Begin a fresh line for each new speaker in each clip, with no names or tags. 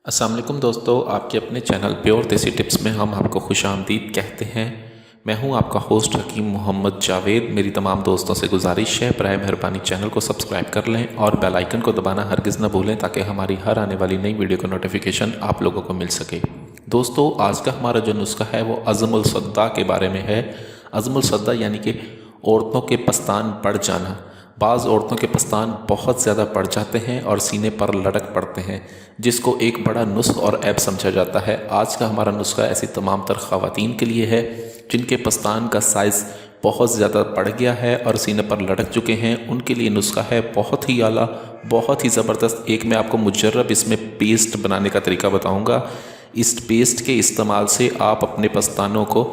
अस्सलाम वालेकुम दोस्तों, आपके अपने चैनल प्योर देसी टिप्स में हम आपको खुशामदीद कहते हैं। मैं हूं आपका होस्ट हकीम मोहम्मद जावेद। मेरी तमाम दोस्तों से गुजारिश है, बराए मेहरबानी चैनल को सब्सक्राइब कर लें और बेल आइकन को दबाना हरगिज़ न भूलें ताकि हमारी हर आने वाली नई वीडियो का नोटिफिकेशन आप लोगों को मिल सके। दोस्तों, आज का हमारा जो नुस्खा है वो अज़मुल सद्दा के बारे में है। अज़मुल सद्दा यानी कि औरतों के पस्तान बढ़ जाना। बाज़ औरतों के पस्तान बहुत ज़्यादा बढ़ जाते हैं और सीने पर लटक पड़ते हैं, जिसको एक बड़ा नुस्ख और ऐब समझा जाता है। आज का हमारा नुस्खा ऐसी तमाम तर ख़वातीन के लिए है जिनके पस्तान का साइज़ बहुत ज़्यादा बढ़ गया है और सीने पर लटक चुके हैं। उनके लिए नुस्खा है बहुत ही आला, बहुत ही ज़बरदस्त। एक मैं आपको मुजर्रब इसमें पेस्ट बनाने का तरीका बताऊँगा। इस पेस्ट के इस्तेमाल से आप अपने पस्तानों को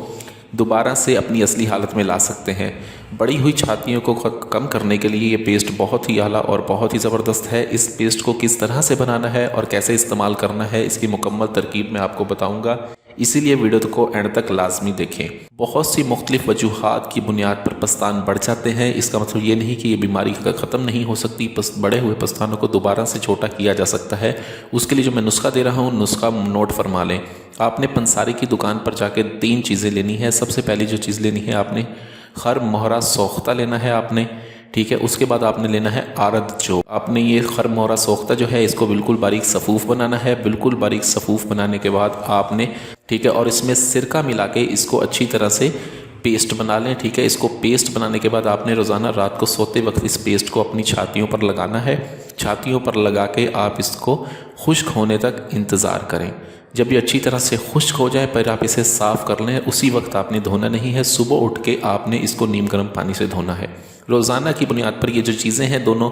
दोबारा से अपनी असली हालत में ला सकते हैं। बड़ी हुई छातियों को कम करने के लिए ये पेस्ट बहुत ही आला और बहुत ही ज़बरदस्त है। इस पेस्ट को किस तरह से बनाना है और कैसे इस्तेमाल करना है, इसकी मुकम्मल तरकीब मैं आपको बताऊंगा, इसीलिए वीडियो को एंड तक लाजमी देखें। बहुत सी मुख्तलिफ वजूहात की बुनियाद पर पस्तान बढ़ जाते हैं। इसका मतलब ये नहीं कि ये बीमारी ख़त्म नहीं हो सकती। बढ़े हुए पस्तानों को दोबारा से छोटा किया जा सकता है। उसके लिए जो मैं नुस्खा दे रहा हूँ, नुस्खा नोट फरमा लें। आपने पंसारी की दुकान पर जाके 3 चीज़ें लेनी है। सबसे पहली जो चीज़ लेनी है, आपने खर मोहरा सोख्ता लेना है आपने, ठीक है। उसके बाद आपने लेना है आरद जो। आपने ये खर मोहरा सोख्ता जो है इसको बिल्कुल बारीक सफ़ूफ बनाना है। बिल्कुल बारीक सफ़ूफ बनाने के बाद आपने, ठीक है, और इसमें सिरका मिला के इसको अच्छी तरह से पेस्ट बना लें, ठीक है। इसको पेस्ट बनाने के बाद आपने रोज़ाना रात को सोते वक्त इस पेस्ट को अपनी छातियों पर लगाना है। छातियों पर लगा के आप इसको खुश्क होने तक इंतज़ार करें। जब ये अच्छी तरह से खुश्क हो जाए फिर आप इसे साफ़ कर लें। उसी वक्त आपने धोना नहीं है, सुबह उठ के आपने इसको नीम गर्म पानी से धोना है। रोज़ाना की बुनियाद पर ये जो चीज़ें हैं, दोनों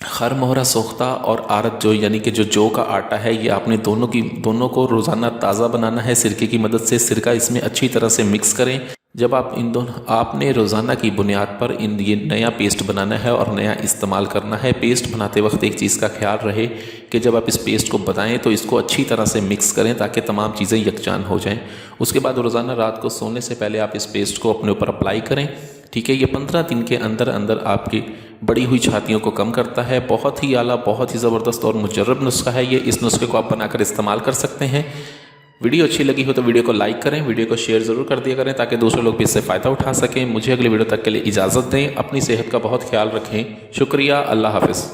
खर मोहरा सोख्ता और आरत जो यानी कि जो जौ का आटा है, ये आपने दोनों को रोज़ाना ताज़ा बनाना है सिरके की मदद से। सिरका इसमें अच्छी तरह से मिक्स करें। जब आप इन दोनों आपने रोज़ाना की बुनियाद पर ये नया पेस्ट बनाना है और नया इस्तेमाल करना है। पेस्ट बनाते वक्त एक चीज़ का ख्याल रहे कि जब आप इस पेस्ट को बनाएं तो इसको अच्छी तरह से मिक्स करें ताकि तमाम चीज़ें यकजान हो जाएं। उसके बाद रोज़ाना रात को सोने से पहले आप इस पेस्ट को अपने ऊपर अप्लाई करें, ठीक है। ये 15 दिन के अंदर अंदर आपकी बढ़ी हुई छातियों को कम करता है। बहुत ही आला, बहुत ही ज़बरदस्त और मुजर्रब नुस्खा है ये। इस नुस्खे को आप बनाकर इस्तेमाल कर सकते हैं। वीडियो अच्छी लगी हो तो वीडियो को लाइक करें, वीडियो को शेयर ज़रूर कर दिया करें ताकि दूसरे लोग भी इससे फ़ायदा उठा सकें। मुझे अगली वीडियो तक के लिए इजाज़त दें। अपनी सेहत का बहुत ख्याल रखें। शुक्रिया। अल्लाह हाफ़िज़।